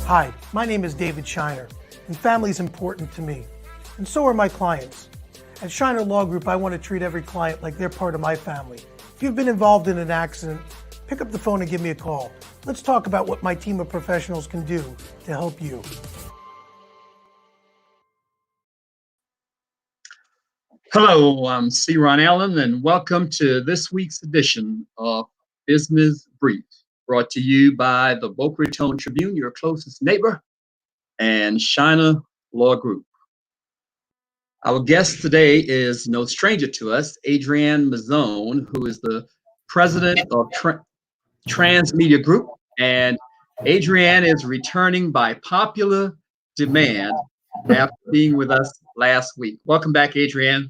Hi, my name is David Shiner, and family is important to me, and so are my clients. At Shiner Law Group, I want to treat every client like they're part of my family. If you've been involved in an accident, pick up the phone and give me a call. Let's talk about what my team of professionals can do to help you. Hello, I'm C. Ron Allen, and welcome to this week's edition of Business Brief, brought to you by the Boca Raton Tribune, your closest neighbor, and Shiner Law Group. Our guest today is no stranger to us, Adriene Malzonni, who is the president of TransMedia Group, and Adriene is returning by popular demand after being with us last week. Welcome back, Adriene.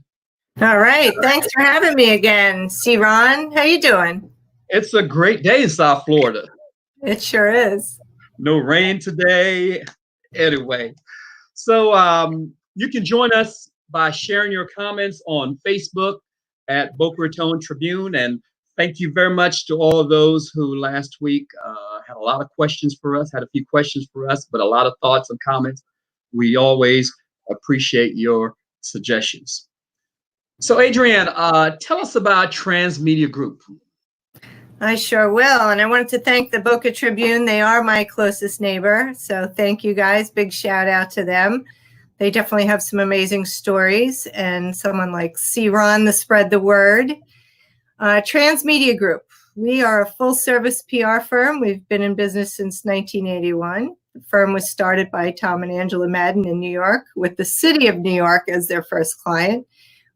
All right. Thanks for having me again, C. Ron. How you doing? It's a great day in South Florida. It sure is. No rain today. Anyway, so you can join us by sharing your comments on Facebook at Boca Raton Tribune. And thank you very much to all of those who last week had a lot of questions for us, had a few questions for us, but a lot of thoughts and comments. We always appreciate your suggestions. So, Adriene, tell us about TransMedia Group. I sure will. And I wanted to thank the Boca Tribune. They are my closest neighbor. So thank you guys. Big shout out to them. They definitely have some amazing stories, and someone like C. Ron to spread the word. TransMedia Group. We are a full service PR firm. We've been in business since 1981. The firm was started by Tom and Angela Madden in New York, with the city of New York as their first client,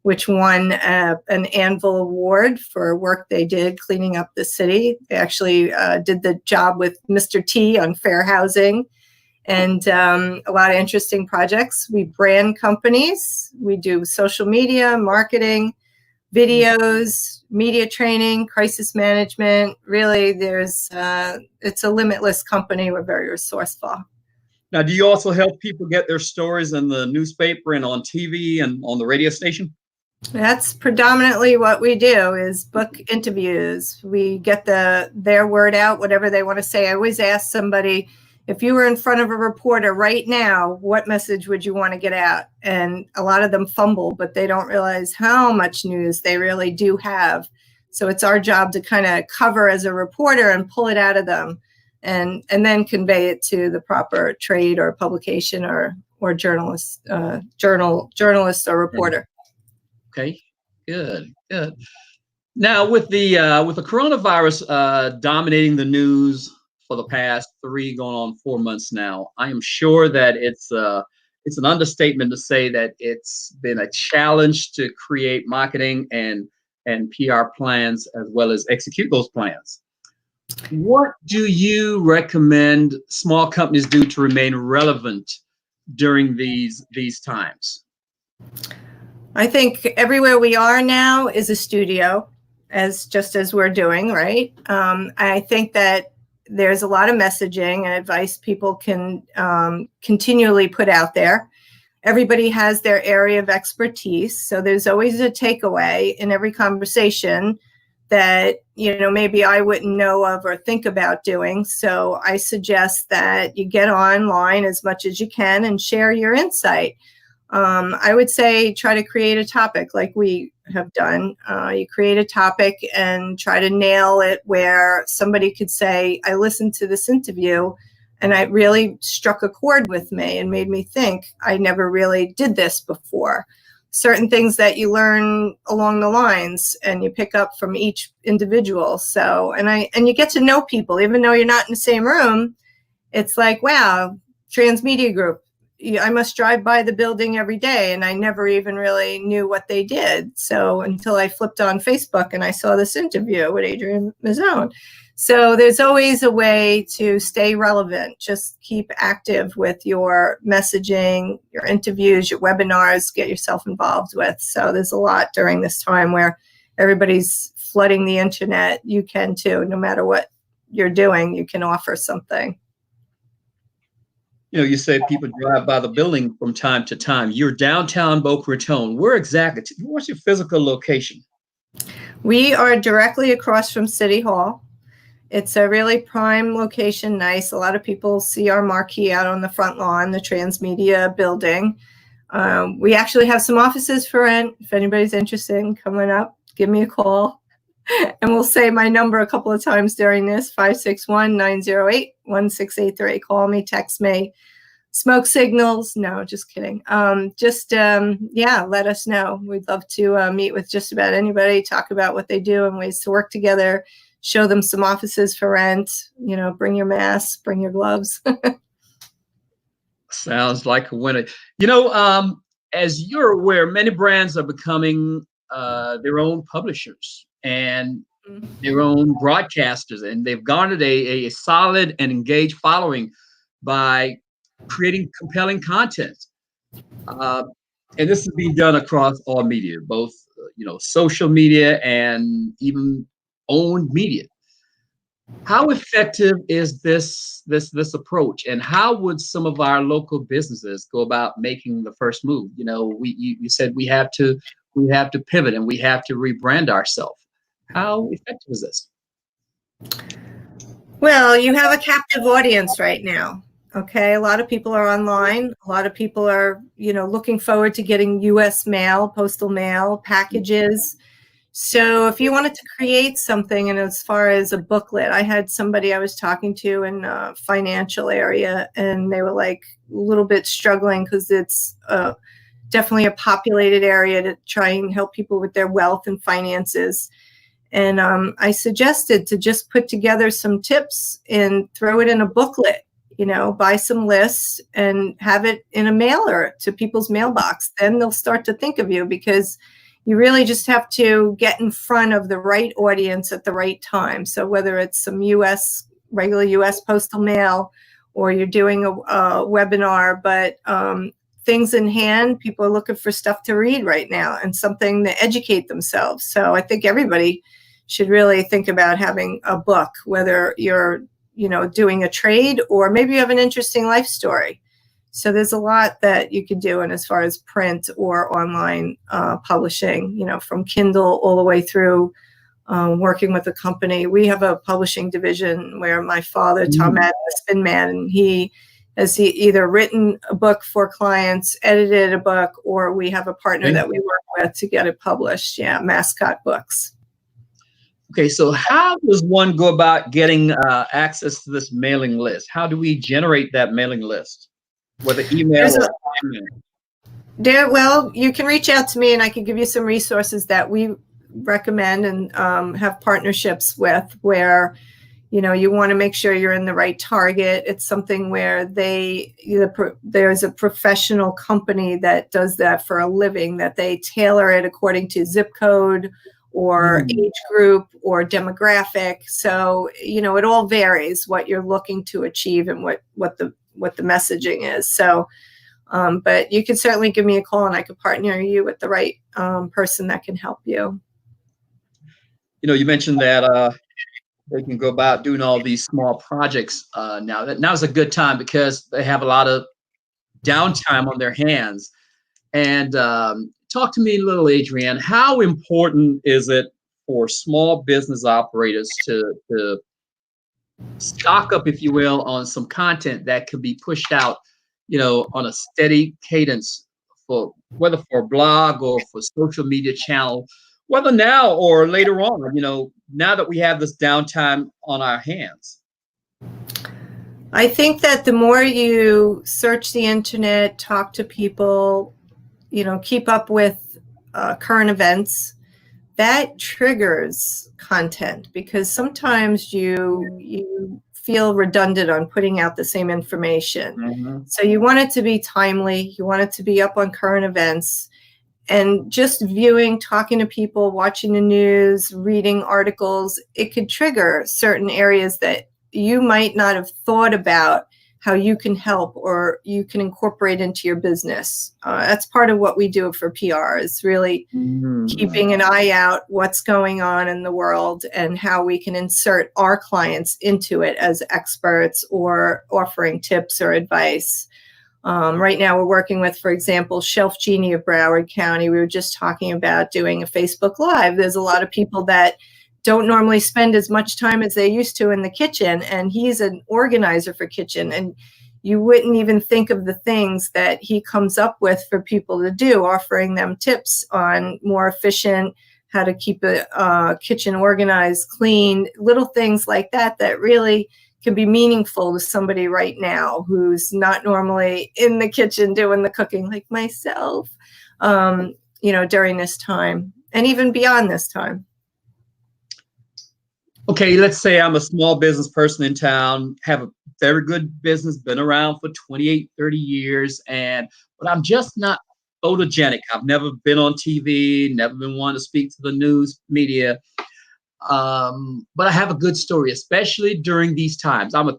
which won an Anvil Award for work they did cleaning up the city. They actually did the job with Mr. T on fair housing, and a lot of interesting projects. We brand companies. We do social media, marketing, videos, media training, crisis management. Really, it's a limitless company. We're very resourceful. Now, do you also help people get their stories in the newspaper and on TV and on the radio station? That's predominantly what we do, is book interviews. We get their word out, whatever they want to say. I always ask somebody, if you were in front of a reporter right now, what message would you want to get out? And a lot of them fumble, but they don't realize how much news they really do have. So it's our job to kind of cover as a reporter and pull it out of them, and then convey it to the proper trade or publication or journalist or reporter. Okay, good. Now, with the coronavirus dominating the news for the past 3 going on 4 months now, I am sure that it's an understatement to say that it's been a challenge to create marketing and PR plans, as well as execute those plans. What do you recommend small companies do to remain relevant during these times? I think everywhere we are now is a studio, just as we're doing, right? I think that there's a lot of messaging and advice people can continually put out there. Everybody has their area of expertise, so there's always a takeaway in every conversation that, maybe I wouldn't know of or think about doing. So I suggest that you get online as much as you can and share your insight. I would say try to create a topic like we have done. You create a topic and try to nail it where somebody could say, I listened to this interview and it really struck a chord with me and made me think I never really did this before. Certain things that you learn along the lines and you pick up from each individual. So, and you get to know people, even though you're not in the same room. It's like, wow, TransMedia Group. I must drive by the building every day, and I never even really knew what they did. So until I flipped on Facebook and I saw this interview with Adriene Malzonni. So there's always a way to stay relevant. Just keep active with your messaging, your interviews, your webinars, get yourself involved with. So there's a lot during this time where everybody's flooding the internet. You can too, no matter what you're doing, you can offer something. You said people drive by the building from time to time. You're downtown Boca Raton. Where exactly? What's your physical location? We are directly across from City Hall. It's a really prime location, nice. A lot of people see our marquee out on the front lawn, the TransMedia building. We actually have some offices for rent. If anybody's interested in coming up, give me a call. And we'll say my number a couple of times during this, 561-908-1683. Call me, text me. Smoke signals. No, just kidding. Yeah, let us know. We'd love to meet with just about anybody, talk about what they do and ways to work together, show them some offices for rent, bring your mask, bring your gloves. Sounds like a winner. As you're aware, many brands are becoming their own publishers and their own broadcasters, and they've garnered a solid and engaged following by creating compelling content. And this is being done across all media, both social media and even owned media. How effective is this approach, and how would some of our local businesses go about making the first move? You said we have to pivot and we have to rebrand ourselves. How effective is this? Well, you have a captive audience right now. Okay, a lot of people are online. A lot of people are, looking forward to getting U.S. mail, postal mail, packages. So if you wanted to create something, and as far as a booklet, I had somebody I was talking to in a financial area, and they were like a little bit struggling because it's definitely a populated area to try and help people with their wealth and finances. And I suggested to just put together some tips and throw it in a booklet, buy some lists and have it in a mailer to people's mailbox. Then they'll start to think of you, because you really just have to get in front of the right audience at the right time. So whether it's some regular US postal mail, or you're doing a webinar, but things in hand, people are looking for stuff to read right now and something to educate themselves. So I think everybody should really think about having a book, whether you're, doing a trade or maybe you have an interesting life story. So there's a lot that you could do in as far as print or online publishing, from Kindle all the way through working with a company. We have a publishing division where my father, Tom Madden, has been mad, and he has either written a book for clients, edited a book, or we have a partner that we work with to get it published. Yeah, Mascot Books. Okay, so how does one go about getting access to this mailing list? How do we generate that mailing list? Whether email or email? Well, you can reach out to me and I can give you some resources that we recommend and have partnerships with, where you want to make sure you're in the right target. It's something where there's a professional company that does that for a living, that they tailor it according to zip code or age group or demographic. So, it all varies what you're looking to achieve and what the messaging is. So, but you can certainly give me a call and I could partner you with the right person that can help you. You mentioned that they can go about doing all these small projects now. Now's a good time because they have a lot of downtime on their hands. And talk to me a little, Adriene. How important is it for small business operators to stock up, if you will, on some content that could be pushed out, on a steady cadence, whether for a blog or for social media channel, whether now or later on, now that we have this downtime on our hands? I think that the more you search the internet, talk to people, keep up with current events, that triggers content, because sometimes you feel redundant on putting out the same information. So you want it to be timely, you want it to be up on current events, and just viewing, talking to people, watching the news, reading articles, it could trigger certain areas that you might not have thought about how you can help or you can incorporate into your business. That's part of what we do for PR, is really keeping an eye out what's going on in the world and how we can insert our clients into it as experts or offering tips or advice. Right now we're working with, for example, Shelf Genie of Broward County. We were just talking about doing a Facebook Live. There's a lot of people that don't normally spend as much time as they used to in the kitchen, and he's an organizer for kitchen, and you wouldn't even think of the things that he comes up with for people to do, offering them tips on more efficient, how to keep a kitchen organized, clean, little things like that that really can be meaningful to somebody right now who's not normally in the kitchen doing the cooking, like myself, during this time and even beyond this time. Okay, let's say I'm a small business person in town, have a very good business, been around for 28, 30 years, but I'm just not photogenic. I've never been on TV, never been one to speak to the news media. But I have a good story, especially during these times. I'm a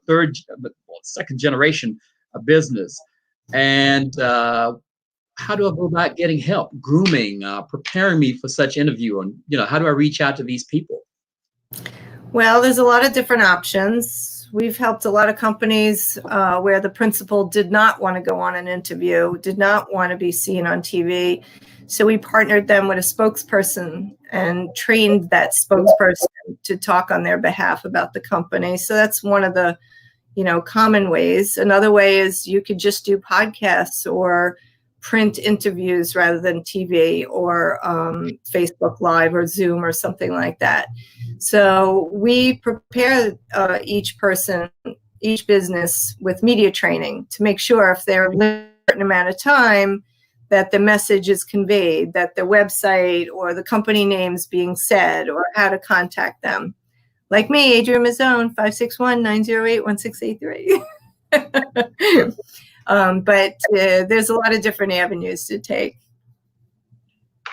second generation of business. And how do I go about getting help, grooming, preparing me for such interview? And, how do I reach out to these people? Well, there's a lot of different options. We've helped a lot of companies where the principal did not want to go on an interview, did not want to be seen on TV. So we partnered them with a spokesperson and trained that spokesperson to talk on their behalf about the company. So that's one of the, common ways. Another way is you could just do podcasts or print interviews rather than TV or Facebook Live or Zoom or something like that. So we prepare each person, each business with media training to make sure if they're limited a certain amount of time that the message is conveyed, that the website or the company name's being said, or how to contact them. Like me, Adriene Malzonni, 561-908-1683. But there's a lot of different avenues to take.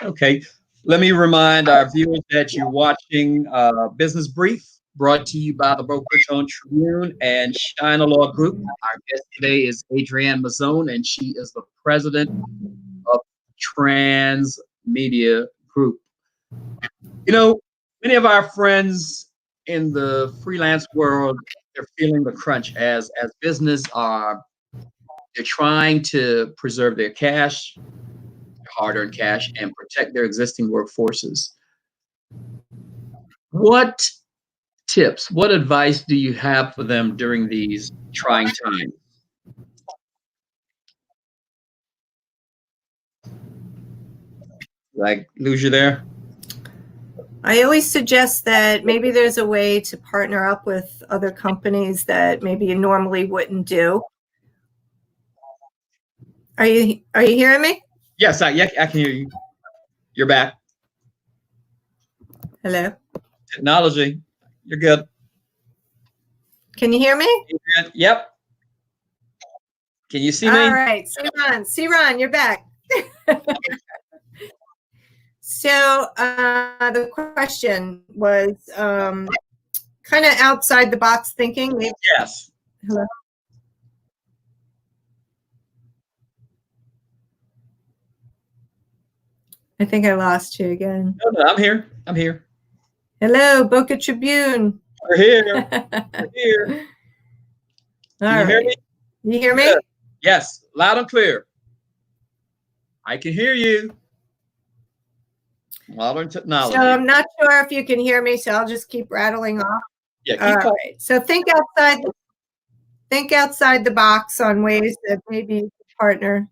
Okay. Let me remind our viewers that you're watching Business Brief, brought to you by the Boca Raton Tribune and China Law Group. Our guest today is Adriene Malzonni, and she is the president of TransMedia Group. Many of our friends in the freelance world, they're feeling the crunch as business they're trying to preserve their cash, hard-earned cash, and protect their existing workforces. What tips, what advice do you have for them during these trying times? Like, lose you there? I always suggest that maybe there's a way to partner up with other companies that maybe you normally wouldn't do. Are you hearing me? Yes, I can hear you. You're back. Hello. Technology. You're good. Can you hear me? Yep. Can you see me? All right. C-Ron, you're back. So the question was kind of outside the box thinking. Yes. Hello. I think I lost you again. No, I'm here. Hello, Boca Tribune. We're here. We're here. Can you hear me? You hear me? Good. Yes, loud and clear. I can hear you. Modern technology. So I'm not sure if you can hear me, so I'll just keep rattling off. Yeah, All right. So think outside the box on ways that maybe you can partner.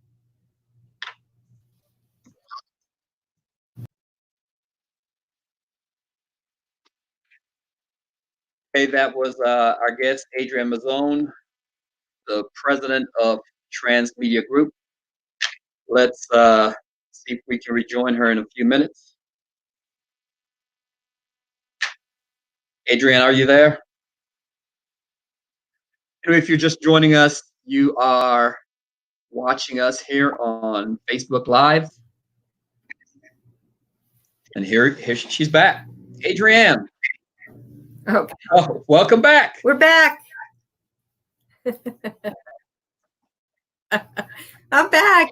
Okay, that was our guest, Adriene Malzonni, the president of TransMedia Group. Let's see if we can rejoin her in a few minutes. Adriene, are you there? If you're just joining us, you are watching us here on Facebook Live. And here she's back. Adriene. Okay. Oh, welcome back. We're back. I'm back.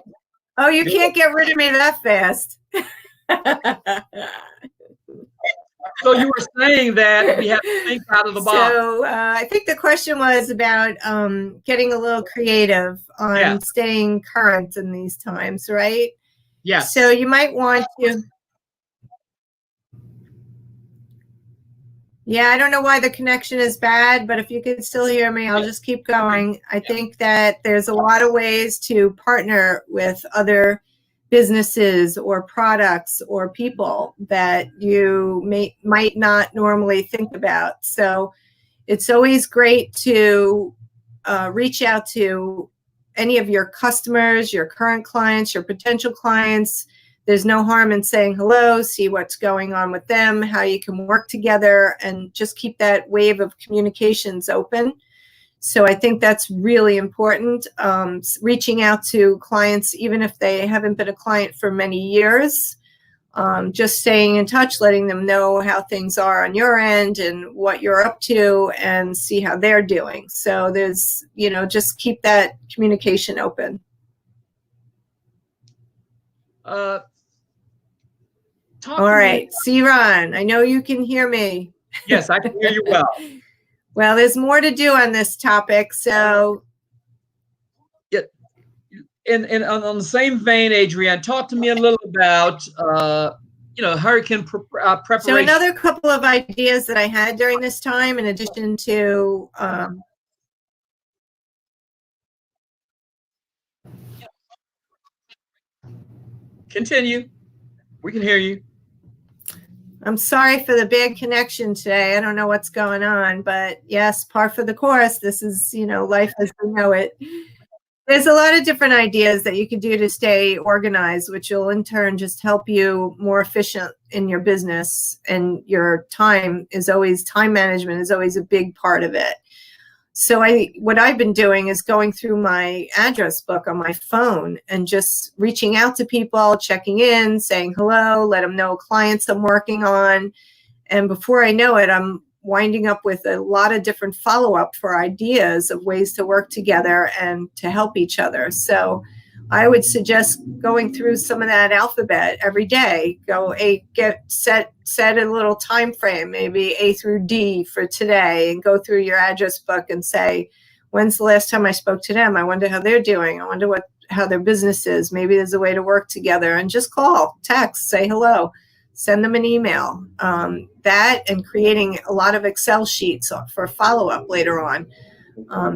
Oh, you can't get rid of me that fast. So you were saying that we have to think out of the box. So I think the question was about getting a little creative on staying current in these times, right? Yes. So you might want to. Yeah, I don't know why the connection is bad, but if you can still hear me, I'll just keep going. I think that there's a lot of ways to partner with other businesses or products or people that you might not normally think about. So it's always great to reach out to any of your customers, your current clients, your potential clients. There's no harm in saying hello, see what's going on with them, how you can work together, and just keep that wave of communications open. So I think that's really important. Reaching out to clients, even if they haven't been a client for many years, just staying in touch, letting them know how things are on your end and what you're up to, and see how they're doing. So there's, just keep that communication open. All right, C-Ron, I know you can hear me. Yes, I can hear you well. Well, there's more to do on this topic, so. Yeah, and on the same vein, Adrienne, talk to me a little about hurricane preparation. So another couple of ideas that I had during this time, in addition to continue. We can hear you. I'm sorry for the bad connection today. I don't know what's going on, but yes, par for the course. This is, life as we know it. There's a lot of different ideas that you can do to stay organized, which will in turn just help you more efficient in your business. And your time management is always a big part of it. So what I've been doing is going through my address book on my phone and just reaching out to people, checking in, saying hello, let them know clients I'm working on. And before I know it, I'm winding up with a lot of different follow-up for ideas of ways to work together and to help each other. So I would suggest going through some of that alphabet every day. Set a little time frame, maybe A through D for today, and go through your address book and say, when's the last time I spoke to them? I wonder how they're doing. I wonder how their business is. Maybe there's a way to work together, and just call, text, say hello, send them an email. That and creating a lot of Excel sheets for follow-up later on.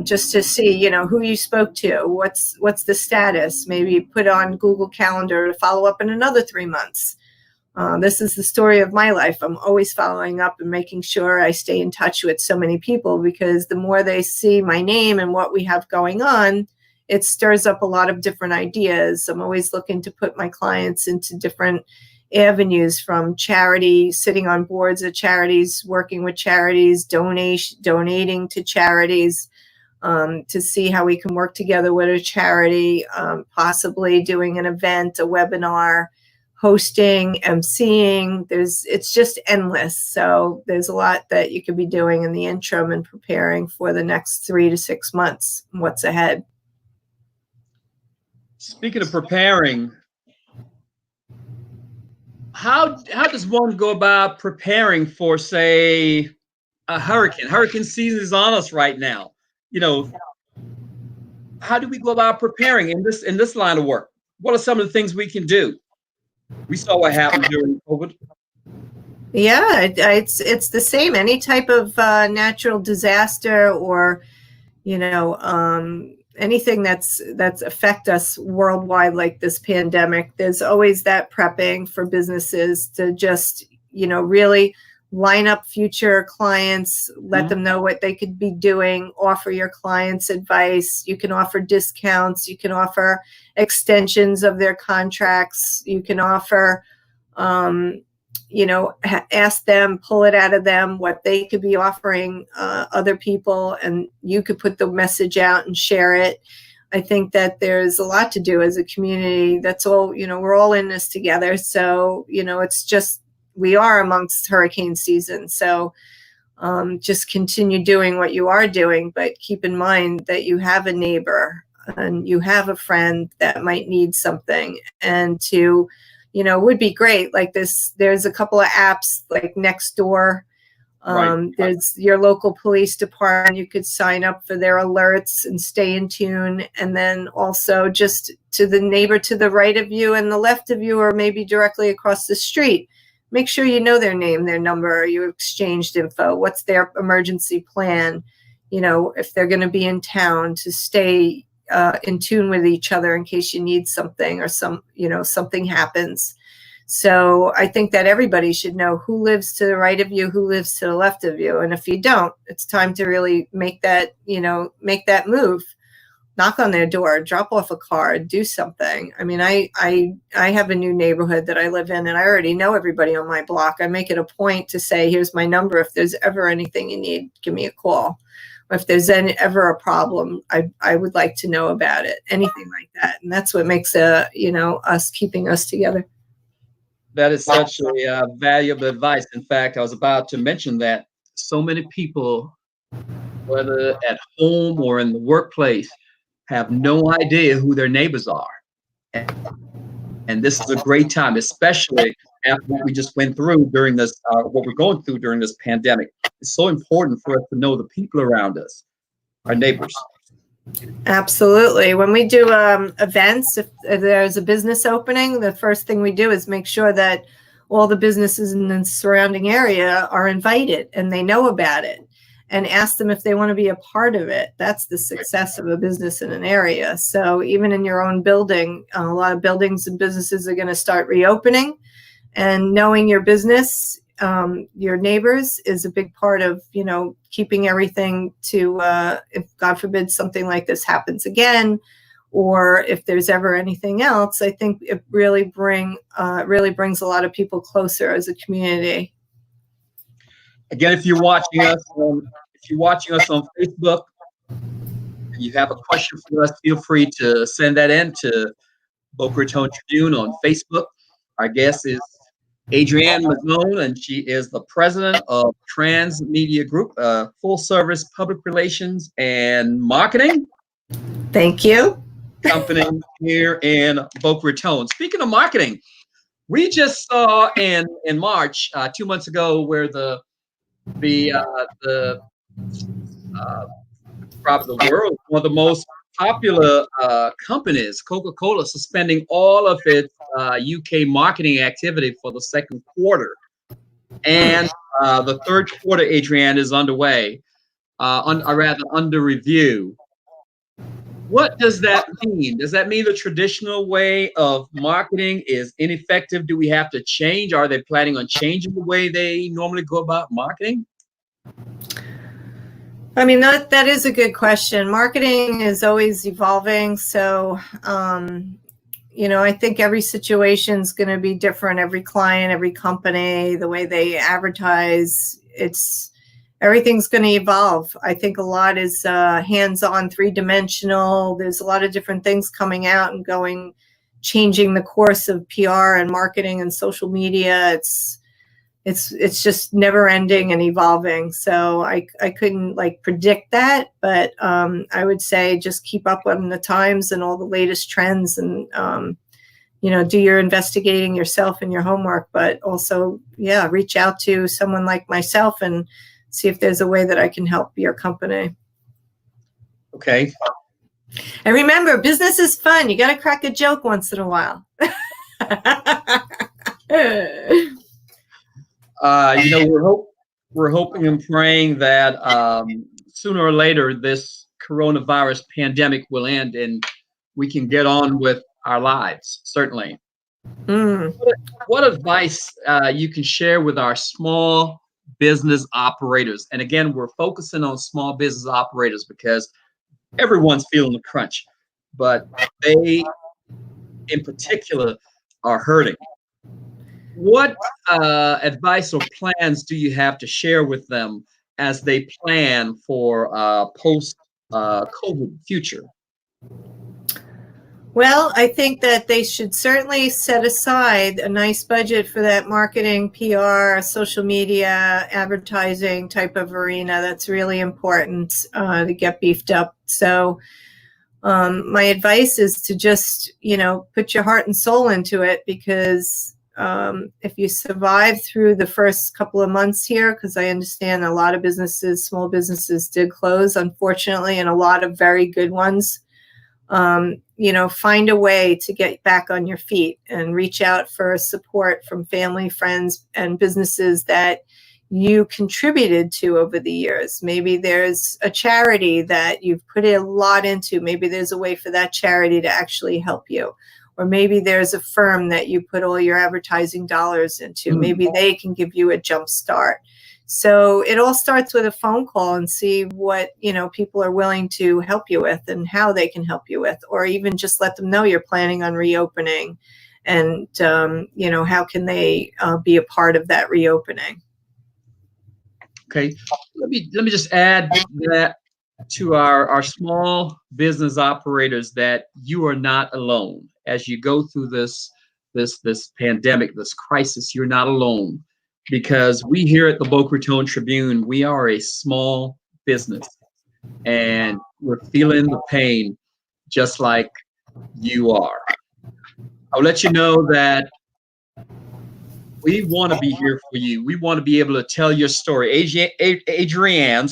Just to see, who you spoke to, what's the status. Maybe put on Google Calendar to follow up in another 3 months. This is the story of my life. I'm always following up and making sure I stay in touch with so many people, because the more they see my name and what we have going on, it stirs up a lot of different ideas. I'm always looking to put my clients into different avenues, from charity, sitting on boards of charities, working with charities, donating to charities, to see how we can work together with a charity, possibly doing an event, a webinar, hosting, emceeing. It's just endless. So there's a lot that you could be doing in the interim and preparing for the next 3 to 6 months, what's ahead. Speaking of preparing, how does one go about preparing for, say, a hurricane? Hurricane season is on us right now. How do we go about preparing in this line of work? What are some of the things we can do? We saw what happened during COVID. Yeah, it's the same. Any type of natural disaster, or anything that's affect us worldwide, like this pandemic, there's always that prepping for businesses to just, really line up future clients, let them know what they could be doing, offer your clients advice. You can offer discounts, you can offer extensions of their contracts, you can offer, ask them, pull it out of them, what they could be offering other people, and you could put the message out and share it. I think that there's a lot to do as a community. That's all, we're all in this together. So, it's just, we are amongst hurricane season. So just continue doing what you are doing, but keep in mind that you have a neighbor and you have a friend that might need something, and to, would be great. Like there's a couple of apps like Nextdoor. There's your local police department. You could sign up for their alerts and stay in tune. And then also just to the neighbor to the right of you and the left of you, or maybe directly across the street, make sure you know their name, their number, you exchanged info, what's their emergency plan, if they're going to be in town, to stay in tune with each other in case you need something or something happens. So I think that everybody should know who lives to the right of you, who lives to the left of you. And if you don't, it's time to really make that move. Knock on their door, drop off a card, do something. I mean, I have a new neighborhood that I live in, and I already know everybody on my block. I make it a point to say, here's my number. If there's ever anything you need, give me a call. Or if there's ever a problem, I would like to know about it, anything like that. And that's what makes us keeping us together. That is such a valuable advice. In fact, I was about to mention that so many people, whether at home or in the workplace, have no idea who their neighbors are. And this is a great time, especially after what we just went through during this, what we're going through during this pandemic. It's so important for us to know the people around us, our neighbors. Absolutely. When we do events, if there's a business opening, the first thing we do is make sure that all the businesses in the surrounding area are invited and they know about it, and ask them if they want to be a part of it. That's the success of a business in an area. So even in your own building, a lot of buildings and businesses are going to start reopening, and knowing your business, your neighbors, is a big part of, keeping everything to, if God forbid something like this happens again, or if there's ever anything else. I think it really brings a lot of people closer as a community. Again, if you're watching us on Facebook and you have a question for us, feel free to send that in to Boca Raton Tribune on Facebook. Our guest is Adriene Malzonni, and she is the president of TransMedia Group, full service public relations and marketing. Thank you. Company here in Boca Raton. Speaking of marketing, we just saw in March, 2 months ago, where probably the world, one of the most popular companies, Coca-Cola, suspending all of its UK marketing activity for the second quarter. And the third quarter, Adriene, is underway, under review. What does that mean? Does that mean the traditional way of marketing is ineffective? Do we have to change? Are they planning on changing the way they normally go about marketing? I mean, that is a good question. Marketing is always evolving. So, I think every situation is going to be different. Every client, every company, the way they advertise, everything's going to evolve. I think a lot is hands-on, three-dimensional. There's a lot of different things coming out and changing the course of PR and marketing and social media. It's just never ending and evolving. So I couldn't predict that, but I would say just keep up on the times and all the latest trends, and do your investigating yourself and your homework, but also, reach out to someone like myself and see if there's a way that I can help your company. Okay. And remember, business is fun. You got to crack a joke once in a while. We're hoping and praying that sooner or later this coronavirus pandemic will end and we can get on with our lives. Certainly. What advice you can share with our small business operators? And again, we're focusing on small business operators because everyone's feeling the crunch, but they in particular are hurting. What advice or plans do you have to share with them as they plan for post-COVID future? Well, I think that they should certainly set aside a nice budget for that marketing, PR, social media, advertising type of arena. That's really important to get beefed up. So my advice is to just, put your heart and soul into it, because if you survive through the first couple of months here, because I understand a lot of businesses, small businesses did close, unfortunately, and a lot of very good ones. find a way to get back on your feet and reach out for support from family, friends, and businesses that you contributed to over the years. Maybe there's a charity that you've put a lot into. Maybe there's a way for that charity to actually help you. Or maybe there's a firm that you put all your advertising dollars into. Maybe they can give you a jump start. So it all starts with a phone call and see what, people are willing to help you with and how they can help you with, or even just let them know you're planning on reopening and, how can they be a part of that reopening. Okay, let me just add that to our small business operators, that you are not alone as you go through this pandemic, this crisis. You're not alone, because we here at the Boca Raton Tribune, we are a small business, and we're feeling the pain just like you are. I'll let you know that we want to be here for you. We want to be able to tell your story. Adrienne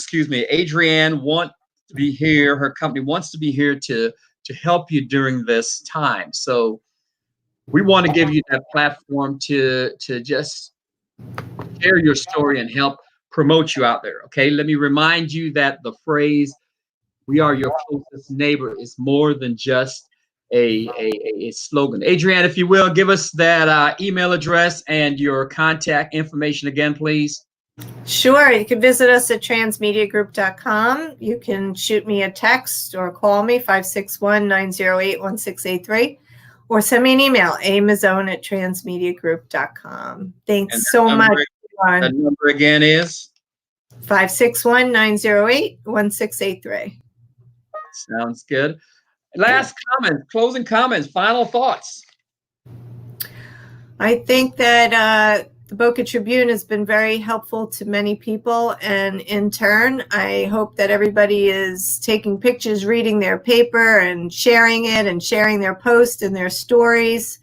wants to be here. Her company wants to be here to help you during this time. So we want to give you that platform to just share your story and help promote you out there. Okay, let me remind you that the phrase "we are your closest neighbor" is more than just a slogan. Adrienne, if you will, give us that email address and your contact information again, please. Sure. You can visit us at transmediagroup.com. You can shoot me a text or call me, 561-908-1683, or send me an email, amalzonni@transmediagroup.com. Thanks so much. That number again is 561-908-1683. Sounds good. Last comments, closing comments, final thoughts. I think that the Boca Tribune has been very helpful to many people, and in turn, I hope that everybody is taking pictures, reading their paper, and sharing it, and sharing their posts and their stories.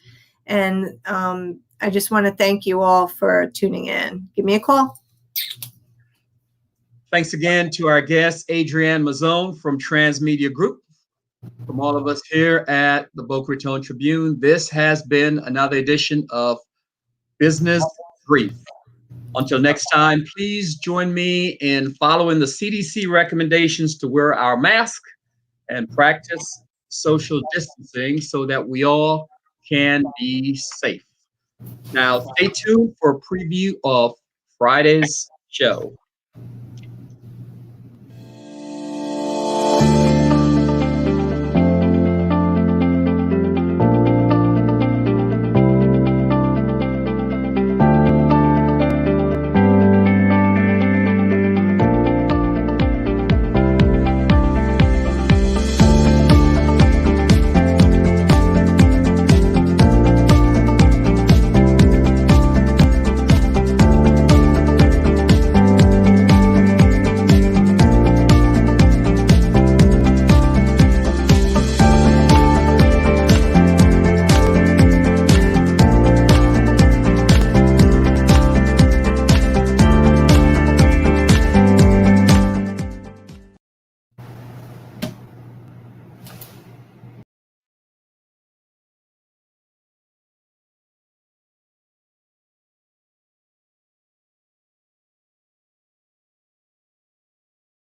And I just want to thank you all for tuning in. Give me a call. Thanks again to our guest, Adriene Malzonni from TransMedia Group. From all of us here at the Boca Raton Tribune, this has been another edition of Business Brief. Until next time, please join me in following the CDC recommendations to wear our mask and practice social distancing so that we all can be safe. Now, stay tuned for a preview of Friday's show.